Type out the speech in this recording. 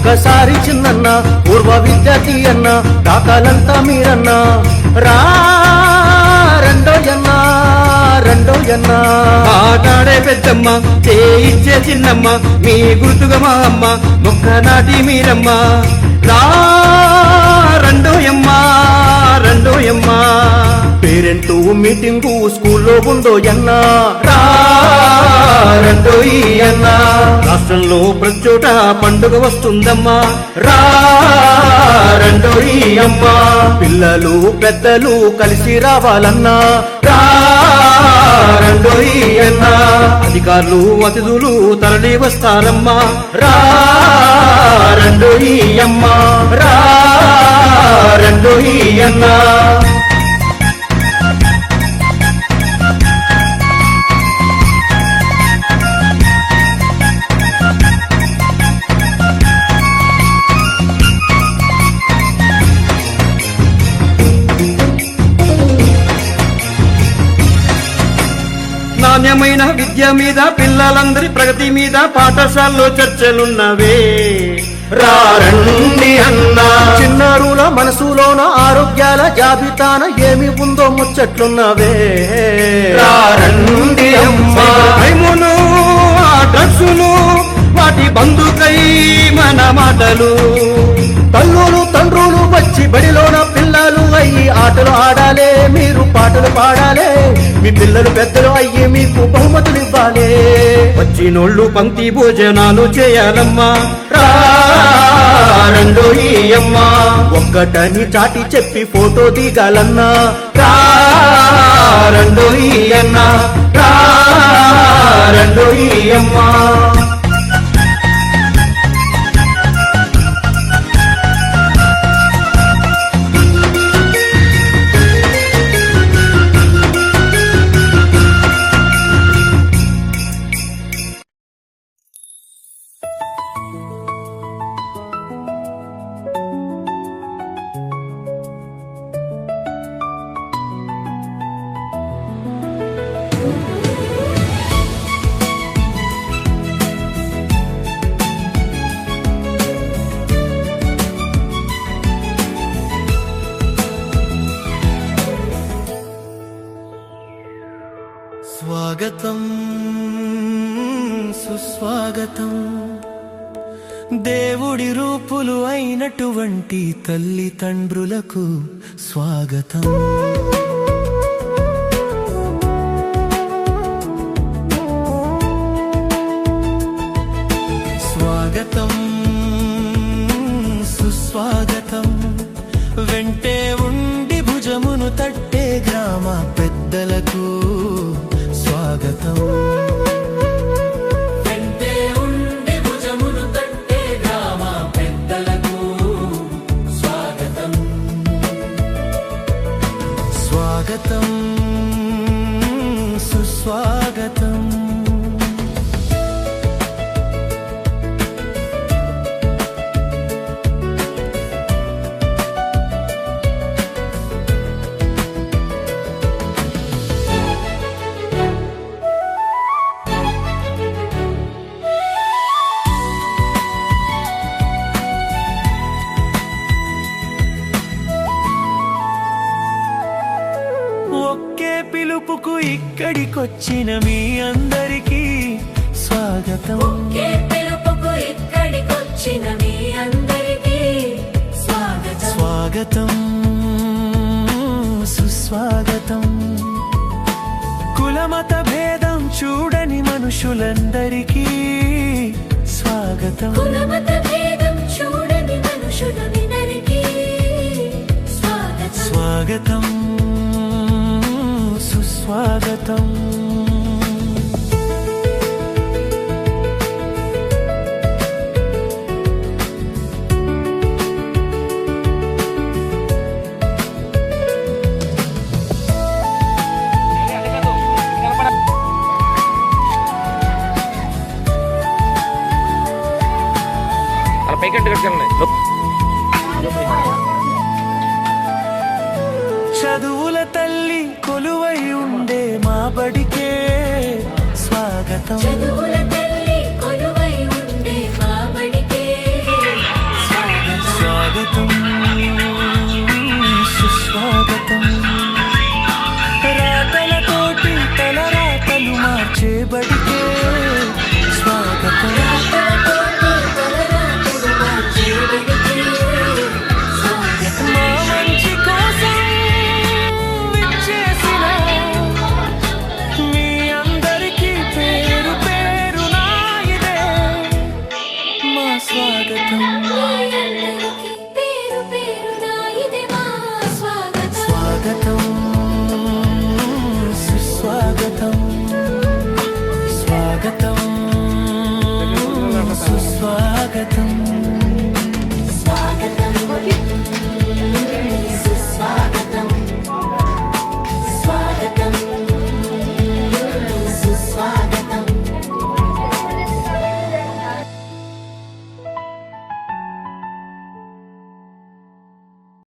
ఒక్కసారి చిన్నన్న పూర్వ విద్యార్థి అన్న దాతలంతా మీరన్నా రా రెండోయన్నా రెండోయన్నా ఆటాడే పెద్దమ్మ చేయిచ్చే చిన్నమ్మ మీ గుర్తుగా మా అమ్మ మొక్కనాటి మీరమ్మ రా రెండోయమ్మ రెండోయమ్మ పేరెంటు మీటింగు స్కూల్లో ఉందోయన్నా రా రెండోయన్నా రాష్ట్రంలో ప్రచోట పండుగ వస్తుందమ్మా రా రెండోయమ్మ పిల్లలు పెద్దలు కలిసి రావాలన్నా రా రెండోయన్నా అధికారులు అతిథులు తరలి వస్తారమ్మా రా రెండోయమ్మ రా రెండోయన్నా నాణ్యమైన విద్య మీద పిల్లలందరి ప్రగతి మీద పాఠశాలలో చర్చలున్నవే రండి అన్నా చిన్నారుల మనసులోన ఆరోగ్యాల జాబితాన ఏమి ఉందో ముచ్చట్లున్నవే రండి అమ్మా భయమును ఆ డ్రగ్సును వాటి బంధుకై మన మాటలు తల్లులు తండ్రులు వచ్చి బడిలోన పిల్లలు అయ్యి ఆటలు ఆడాలే మీరు పాటలు పాడాలే మీ పిల్లలు పెద్దలు అయ్యి మీకు బహుమతులు ఇవ్వాలే వచ్చినోళ్ళు పంక్తి భోజనాలు చేయాలమ్మా రెండోయమ్మ ఒక్కటని చాటి చెప్పి ఫోటో దిగాలన్నా రెండోయన్నా రెండోయమ్మ స్వాగతం సుస్వాగతం దేవుడి రూపులు అయినటువంటి తల్లిదండ్రులకు స్వాగతం స్వాగతం సుస్వాగతం వెంటే ఉండి భుజమును తట్టే గ్రామ పెద్దలకు స్వాగతం వెంటే ఉండి భుజమును తట్టే గ్రామ పెద్దలకు స్వాగతం స్వాగతం సుస్వాగతం ఒకే పిలుపుకు ఇక్కడికొచ్చిన మీ అందరికీ స్వాగతం ఒకే పిలుపుకు ఇక్కడికొచ్చిన మీ అందరికీ స్వాగతం స్వాగతం సుస్వాగతం కులమత భేదం చూడని మనుషులందరికీ స్వాగతం కులమత భేదం చూడని మనుషులందరికీ స్వాగతం స్వాగతం సుస్వాగతం చదువుల తల్లి కొలువై ఉండే మా బడికే స్వాగతం చదువుల